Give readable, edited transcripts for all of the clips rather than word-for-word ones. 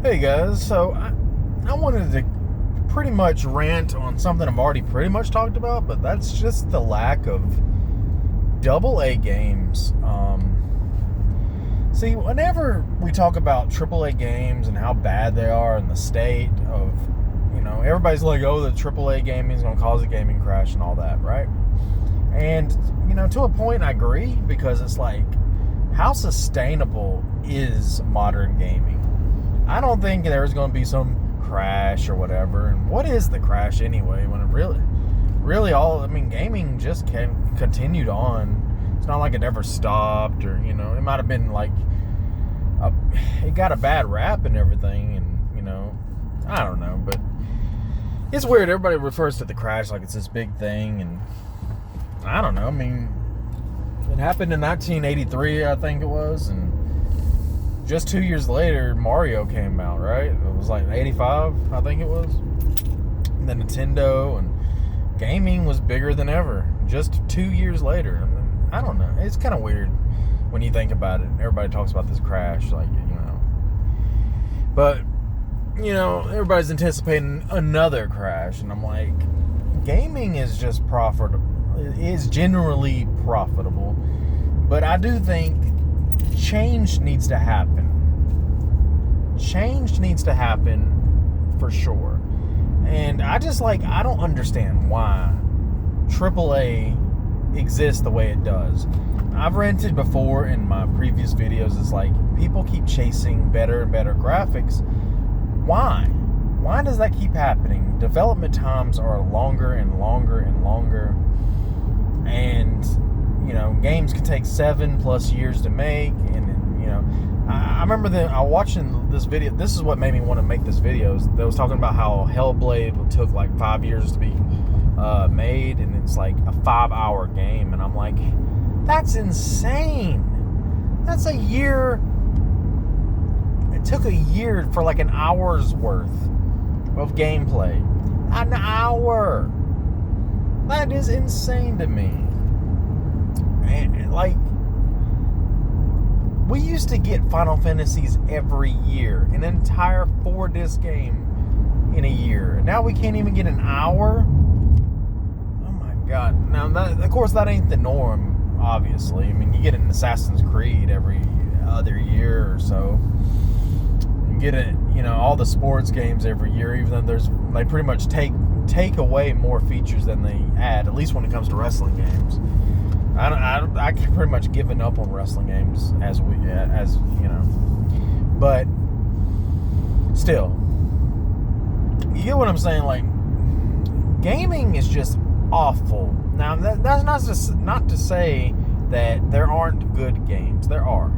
Hey guys, so I wanted to pretty much rant on something I've already pretty much talked about, but that's just the lack of AA games. See, whenever we talk about AAA games and how bad they are and the state of, everybody's like, oh, the AAA gaming is going to cause a gaming crash and all that, right? And, to a point I agree, because it's like, how sustainable is modern gaming? I don't think there's going to be some crash or whatever. And what is the crash anyway? When it gaming just continued on. It's not like it ever stopped, or it might have been like it got a bad rap and everything, and I don't know, but it's weird. Everybody refers to the crash like it's this big thing, and I don't know. It happened in 1983, I think it was, and just 2 years later, Mario came out, right? It was like 85, I think it was. And then Nintendo, and gaming was bigger than ever just 2 years later. I don't know. It's kind of weird when you think about it. Everybody talks about this crash, But, everybody's anticipating another crash, and I'm like, gaming is just profitable. It is generally profitable. But I do think change needs to happen. Change needs to happen for sure. And I don't understand why AAA exists the way it does. I've ranted before in my previous videos. It's like people keep chasing better and better graphics. Why? Why does that keep happening? Development times are longer and longer and longer. And games can take 7+ years to make, and I remember I watching this video. This is what made me want to make this video. They was talking about how Hellblade took like 5 years to be made, and it's like a 5-hour game, and I'm like, that's insane. That's a year. It took a year for like an hour's worth of gameplay. An hour. That is insane to me. And we used to get Final Fantasies every year, an entire 4-disc game in a year. Now we can't even get an hour. Oh my God! Now, of course, that ain't the norm. Obviously, you get an Assassin's Creed every other year or so. You get it, all the sports games every year, even though they pretty much take away more features than they add. At least when it comes to wrestling games. I pretty much given up on wrestling games but still, you get what I'm saying. Like, gaming is just awful. Now that's not to say that there aren't good games. There are.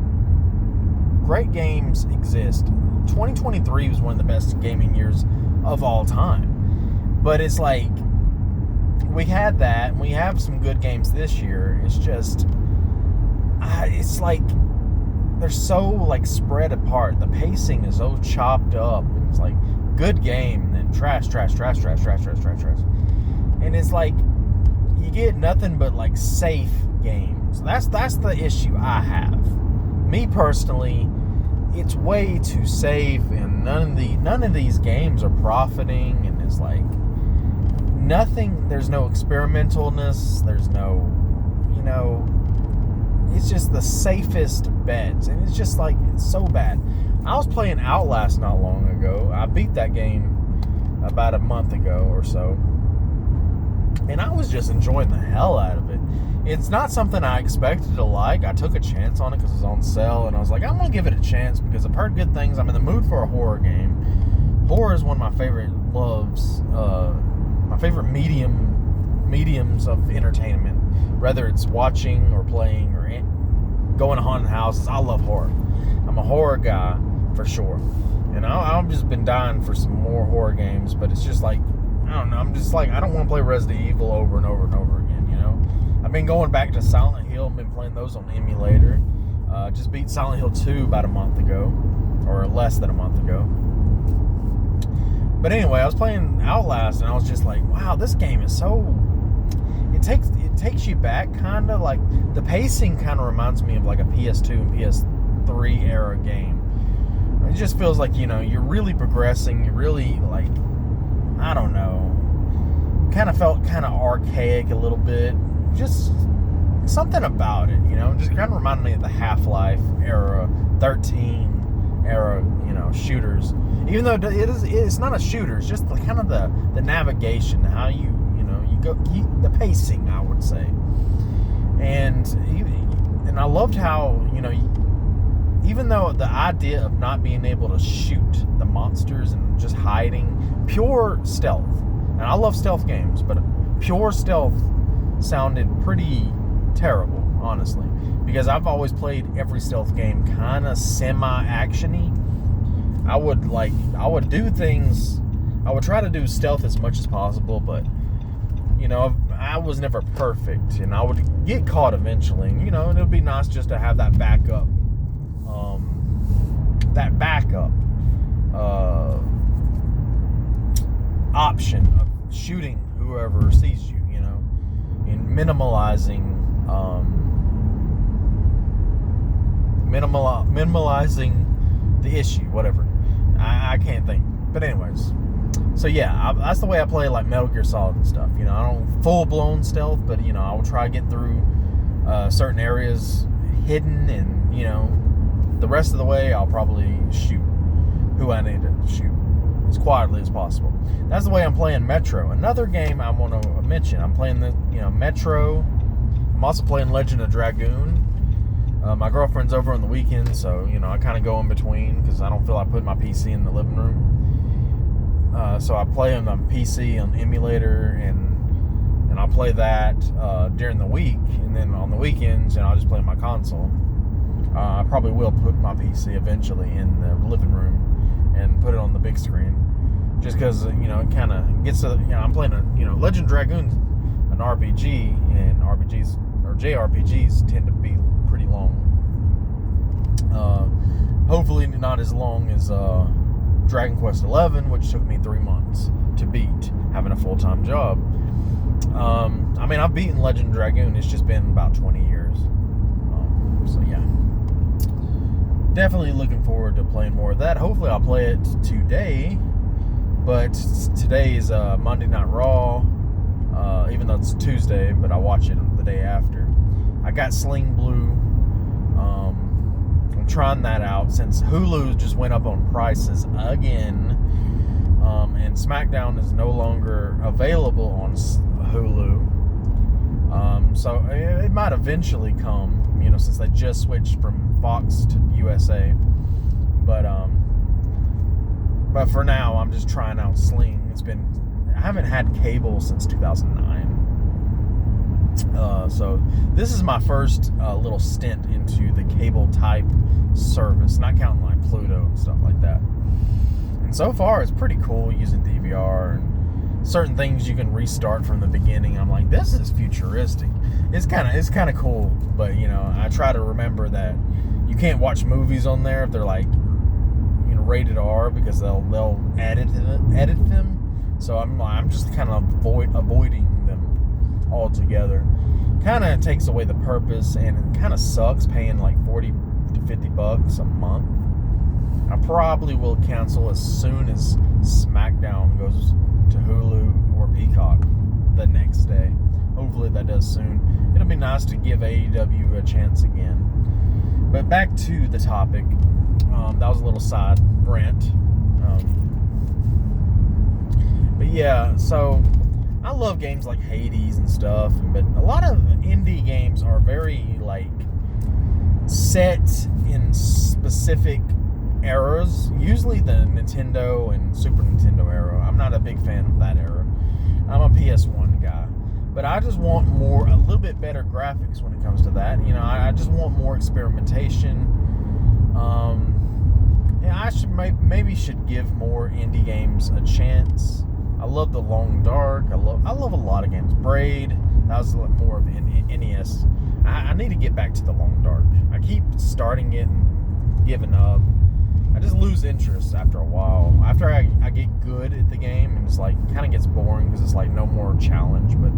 Great games exist. 2023 was one of the best gaming years of all time. But it's like, we had that, and we have some good games this year. It's just, it's like they're so spread apart. The pacing is so chopped up. And it's like good game, and then trash. And it's like you get nothing but safe games. That's the issue I have. Me personally, it's way too safe, and none of these games are profiting, and it's like nothing. There's no experimentalness. There's no, it's just the safest bets, and it's just it's so bad. I was playing Outlast not long ago. I beat that game about a month ago or so, and I was just enjoying the hell out of it. It's not something I expected to like. I took a chance on it because it was on sale, and I was like, I'm gonna give it a chance because I've heard good things. I'm in the mood for a horror game. Horror is one of my favorite loves. My favorite mediums of entertainment, whether it's watching or playing or going to haunted houses. I love horror. I'm a horror guy for sure, and I've just been dying for some more horror games. But it's just I don't know. I'm just I don't want to play Resident Evil over and over and over again. I've been going back to Silent Hill. I've been playing those on emulator. Just beat Silent Hill 2 about a month ago, or less than a month ago. But anyway, I was playing Outlast, and I was just like, wow, this game is so... It takes you back, kind of. The pacing kind of reminds me of a PS2 and PS3 era game. just feels like, you're really progressing. You're really, like, I don't know, kind of felt kind of archaic a little bit. Just something about it, just kind of reminded me of the Half-Life era, 13 era, shooters. Even though it's not a shooter, it's just kind of the navigation, how you go, the pacing, I would say. And I loved how, even though the idea of not being able to shoot the monsters and just hiding, pure stealth, and I love stealth games, but pure stealth sounded pretty terrible, honestly, because I've always played every stealth game kind of semi-actiony. I would do things, I would try to do stealth as much as possible, but I was never perfect, and I would get caught eventually. And, it would be nice just to have that backup, option of shooting whoever sees you, and minimalizing the issue, whatever. I can't think. But anyways, so yeah, that's the way I play, like Metal Gear Solid and stuff. I don't full-blown stealth, but I will try to get through certain areas hidden, and the rest of the way I'll probably shoot who I need to shoot as quietly as possible. That's the way I'm playing Metro. Another game I want to mention, I'm playing the Metro. I'm also playing Legend of Dragoon. My girlfriend's over on the weekend, so I kind of go in between because I don't feel like putting my PC in the living room. So I play on the PC on emulator, and I'll play that during the week, and then on the weekends, I'll just play my console. I probably will put my PC eventually in the living room and put it on the big screen, just because it kind of gets to I'm playing Legend of Dragoon, an RPG, and RPGs or JRPGs tend to be pretty long. Hopefully not as long as Dragon Quest 11, which took me 3 months to beat, having a full-time job. I've beaten Legend of Dragoon. It's just been about 20 years. So yeah, definitely looking forward to playing more of that. Hopefully I'll play it today, but today is Monday Night Raw, even though it's Tuesday, but I watch it the day after. I got Sling Blue. I'm trying that out since Hulu just went up on prices again, and SmackDown is no longer available on Hulu. So it might eventually come, since they just switched from Fox to USA. But for now, I'm just trying out Sling. I haven't had cable since 2009. So this is my first little stint into the cable type service, not counting like Pluto and stuff like that. And so far, it's pretty cool using DVR and certain things you can restart from the beginning. I'm like, this is futuristic. It's kind of cool, but I try to remember that you can't watch movies on there if they're like rated R, because they'll edit them. So I'm just kind of avoiding them altogether. Kind of takes away the purpose, and it kind of sucks paying like $40 to $50 a month. I probably will cancel as soon as SmackDown goes to Hulu or Peacock the next day. Hopefully that does soon. It'll be nice to give AEW a chance again. But back to the topic. That was a little side rant. But yeah, so I love games like Hades and stuff, but a lot of indie games are very like set in specific eras. Usually the Nintendo and Super Nintendo era. I'm not a big fan of that era. I'm a PS1 guy. But I just want a little bit better graphics when it comes to that. I just want more experimentation. I maybe should give more indie games a chance. I love The Long Dark. I love a lot of games. Braid, that was more of NES. I need to get back to The Long Dark. I keep starting it and giving up. I just lose interest after a while. After I get good at the game, and it's like kind of gets boring because it's like no more challenge. But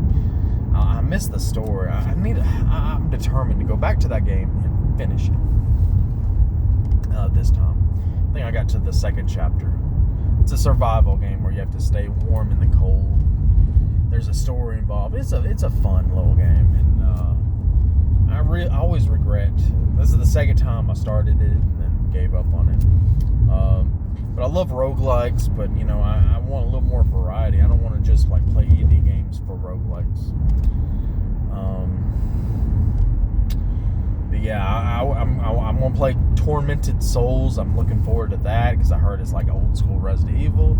I miss the story. I'm determined to go back to that game and finish it this time. I think I got to the second chapter. It's a survival game where you have to stay warm in the cold. There's a story involved. It's a fun little game, and I always regret. This is the second time I started it and then gave up on it. But I love roguelikes, but I want a little more variety. I don't want to just like play indie games for roguelikes. But yeah, I'm gonna play Tormented Souls. I'm looking forward to that because I heard it's like old school Resident Evil.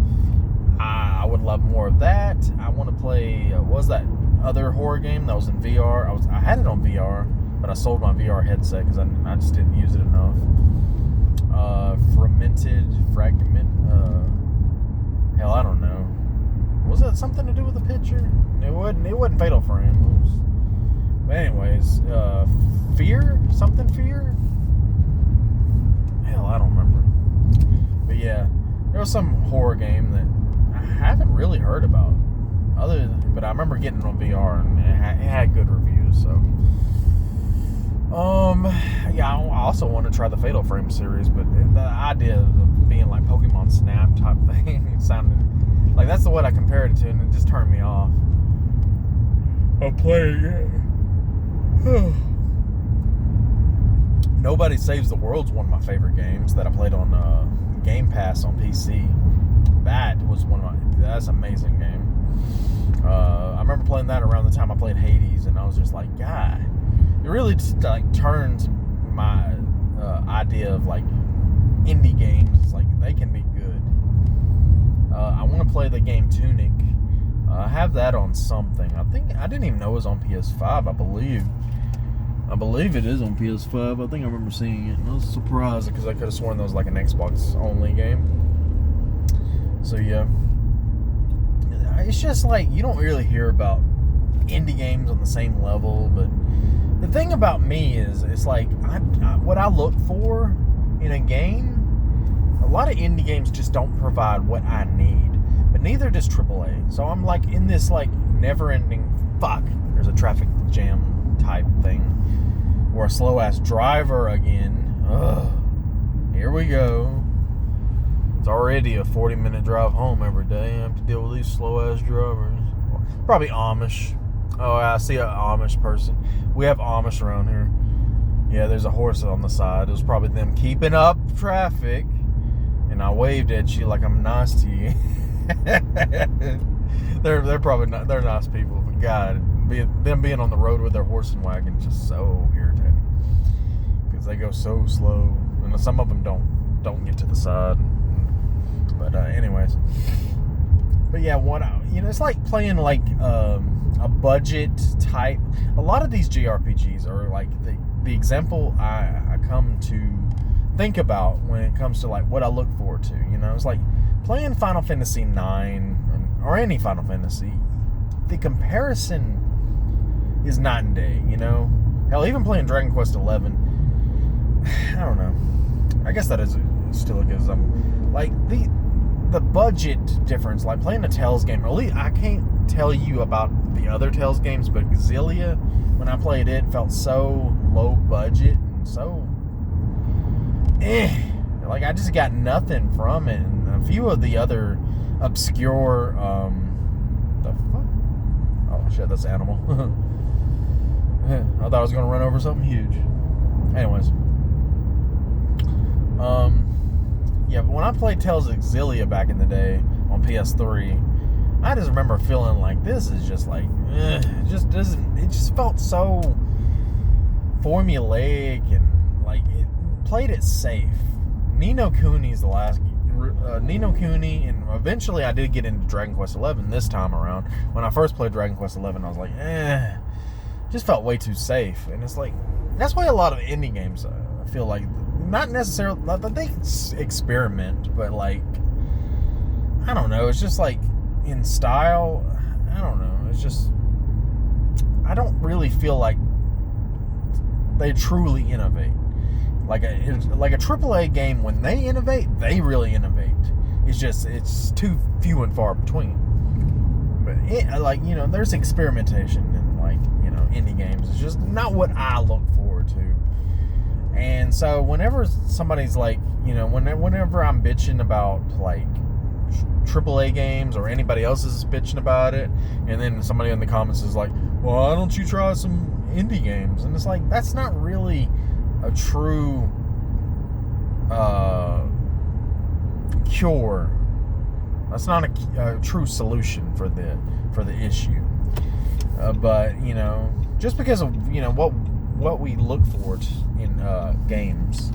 I would love more of that. I want to play. What was that other horror game that was in VR? I had it on VR, but I sold my VR headset because I just didn't use it enough. Fragment. Hell, I don't know. Was that something to do with the picture? It wasn't Fatal Frame. But anyways, Fear? Hell, I don't remember. But yeah, there was some horror game that I haven't really heard about. But I remember getting it on VR and it had good reviews. So, yeah, I also want to try the Fatal Frame series, but the idea of being like Pokemon Snap type thing, it sounded like that's the what I compared it to, and it just turned me off. I'll play it. Nobody Saves the World's one of my favorite games that I played on Game Pass on PC. That was that's an amazing game. I remember playing that around the time I played Hades, and I was just like, God, it really just like turned my idea of like indie games. It's like they can be good. I want to play the game Tunic. I have that on something. I didn't even know it was on PS5. I believe it is on PS5. I think I remember seeing it, and I was surprised because I could have sworn that was like an Xbox only game. So yeah, it's just like you don't really hear about indie games on the same level. But the thing about me is, it's like what I look for in a game. A lot of indie games just don't provide what I need, but neither does AAA. So I'm like in this like never-ending fuck. There's a traffic jam type thing, or a slow-ass driver again. Ugh. Here we go. It's already a 40-minute drive home every day. I have to deal with these slow-ass drivers. Probably Amish. Oh, I see an Amish person. We have Amish around here. Yeah, there's a horse on the side. It was probably them keeping up traffic. And I waved at you like I'm nice to you. They're probably not. They're nice people, but God, them being on the road with their horse and wagon is just so irritating because they go so slow, and some of them don't get to the side. But anyways, but yeah, it's like playing like a budget type. A lot of these JRPGs are like the example I come to think about when it comes to like what I look forward to. It's like playing Final Fantasy 9 or any Final Fantasy. The comparison is night and day. Hell, even playing Dragon Quest 11, I don't know. I guess that is still a good example. Like the budget difference, like playing a Tales game. At least I can't tell you about the other Tales games, but Xillia, when I played it, felt so low budget and so like I just got nothing from it. And a few of the other obscure the fuck? Oh shit, that's an animal. I thought I was gonna run over something huge. Anyways, yeah, but when I played Tales of Xillia back in the day on PS3, I just remember feeling like this is just like it just felt so formulaic and like it played it safe. Ni no Kuni's the last Ni no Kuni, and eventually I did get into Dragon Quest 11 this time around. When I first played Dragon Quest 11, I was like, just felt way too safe. And it's like, that's why a lot of indie games, I feel like, not necessarily, they experiment, but like, I don't know, it's just like, in style, I don't know, it's just, I don't really feel like they truly innovate. Like a AAA game, when they innovate, they really innovate. It's too few and far between. But there's experimentation in indie games. It's just not what I look forward to. And so whenever somebody's like, whenever I'm bitching about like AAA games or anybody else is bitching about it, and then somebody in the comments is like, well, why don't you try some indie games? And it's like, that's not really a true cure. That's not a true solution for the issue. But just because of what we look for in games,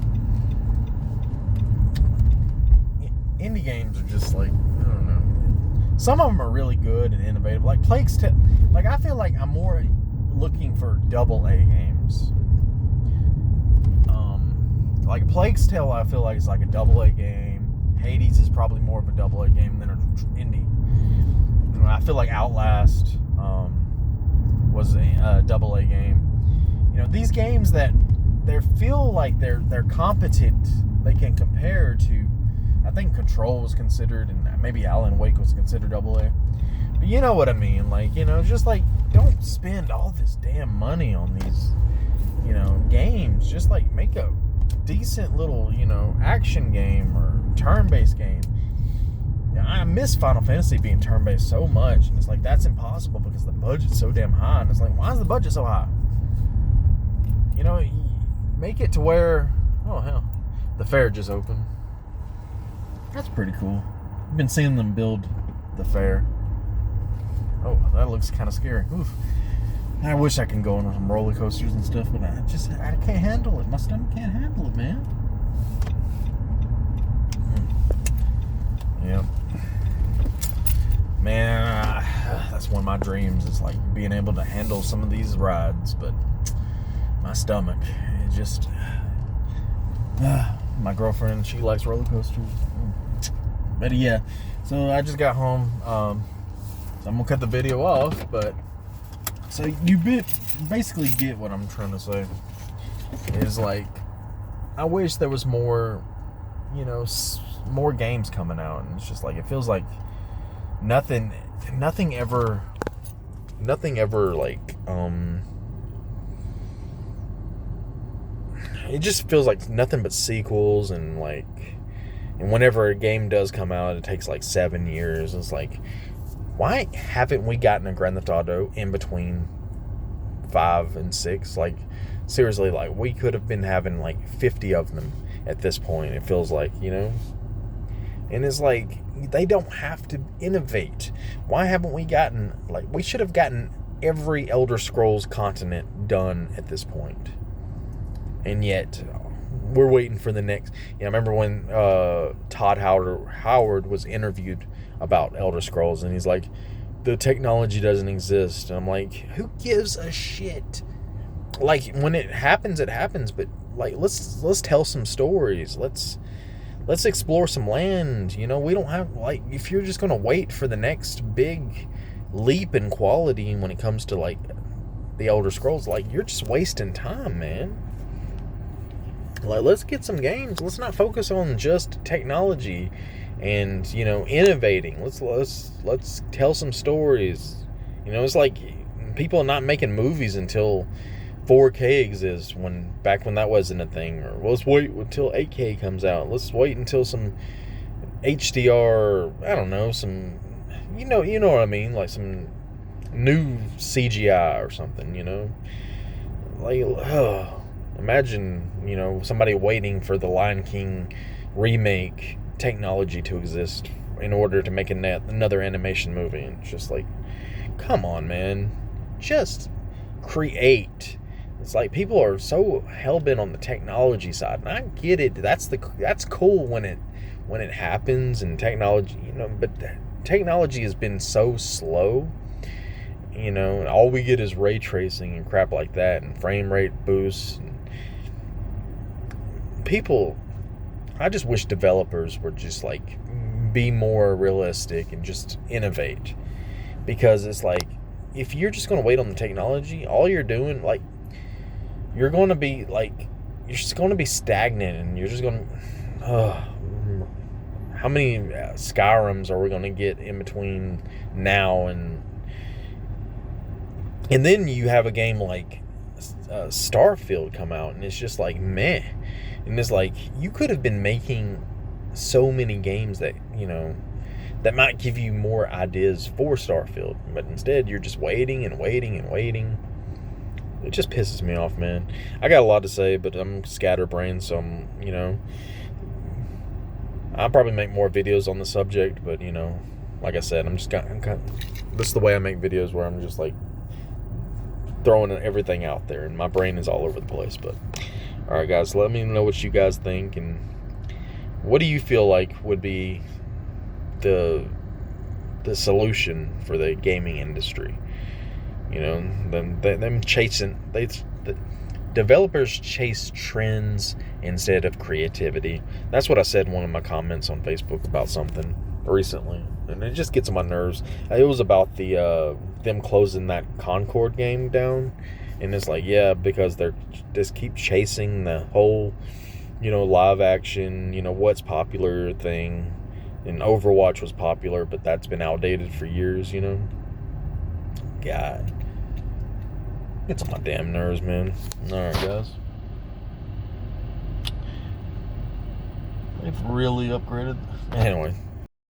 indie games are just like, I don't know. Some of them are really good and innovative. Like Plague's Tale. Like, I feel like I'm more looking for AA games. Like Plague's Tale, I feel like it's like a AA game. Hades is probably more of a AA game than an indie. I feel like Outlast was a AA game. These games that they feel like they're competent, they can compare to. I think Control was considered, and maybe Alan Wake was considered AA. But you know what I mean? Like, just like, don't spend all this damn money on these, games. Just like make a decent little, action game or turn-based game. I miss Final Fantasy being turn-based so much, and it's like, that's impossible because the budget's so damn high. And it's like, why is the budget so high? Make it to where, oh hell, the fair just opened. That's pretty cool. I've been seeing them build the fair. Oh, that looks kind of scary. Oof. I wish I can go on some roller coasters and stuff, but I can't handle it. My stomach can't handle it, man. Yeah. Man, that's one of my dreams, is like being able to handle some of these rides, but my stomach, it just, my girlfriend, she likes roller coasters. But yeah, so I just got home, so I'm gonna cut the video off, but so you basically get what I'm trying to say. Is like, I wish there was more, more games coming out, and it's just like, it feels like nothing ever like, it just feels like nothing but sequels, and like, and whenever a game does come out, it takes like 7 years. It's like, why haven't we gotten a Grand Theft Auto in between 5 and 6? Like, seriously, like, we could have been having like 50 of them at this point, it feels like, And it's like, they don't have to innovate. Why haven't we gotten, like, we should have gotten every Elder Scrolls continent done at this point. And yet, we're waiting for the next. I remember when Todd Howard was interviewed about Elder Scrolls, and he's like, the technology doesn't exist. And I'm like, who gives a shit? Like, when it happens, but like, let's tell some stories. Let's explore some land. We don't have, like, if you're just gonna wait for the next big leap in quality when it comes to like the Elder Scrolls, like, you're just wasting time, man. Like, let's get some games. Let's not focus on just technology and, innovating. Let's tell some stories. It's like people are not making movies until 4K exists, back when that wasn't a thing. Or let's wait until 8K comes out. Let's wait until some HDR, I don't know, some, you know what I mean, like some new CGI or something, Like, imagine, somebody waiting for the Lion King remake technology to exist in order to make another animation movie. And it's just like, come on, man. Just create. It's like, people are so hell-bent on the technology side. And I get it. That's cool when it happens, and technology, but technology has been so slow. All we get is ray tracing and crap like that, and frame rate boosts. People, I just wish developers were just like, be more realistic and just innovate. Because it's like, if you're just going to wait on the technology, all you're doing, like, you're going to be like, you're just going to be stagnant, and you're just going to, how many Skyrims are we going to get in between now and then you have a game like Starfield come out, and it's just like, meh. And it's like, you could have been making so many games that, that might give you more ideas for Starfield. But instead, you're just waiting and waiting and waiting. It just pisses me off, man. I got a lot to say, but I'm scatterbrained, so I'll probably make more videos on the subject, but, like I said, I'm kind of, this is the way I make videos, where I'm just, like, throwing everything out there, and my brain is all over the place. But, all right, guys, let me know what you guys think, and what do you feel like would be the solution for the gaming industry? Them chasing, the developers chase trends instead of creativity. That's what I said in one of my comments on Facebook about something recently, and it just gets on my nerves. It was about the them closing that Concord game down, and it's like, yeah, because they're just keep chasing the whole, live action, what's popular thing. And Overwatch was popular, but that's been outdated for years. God, gets on my damn nerves, man. Alright, guys. They've really upgraded. Anyway,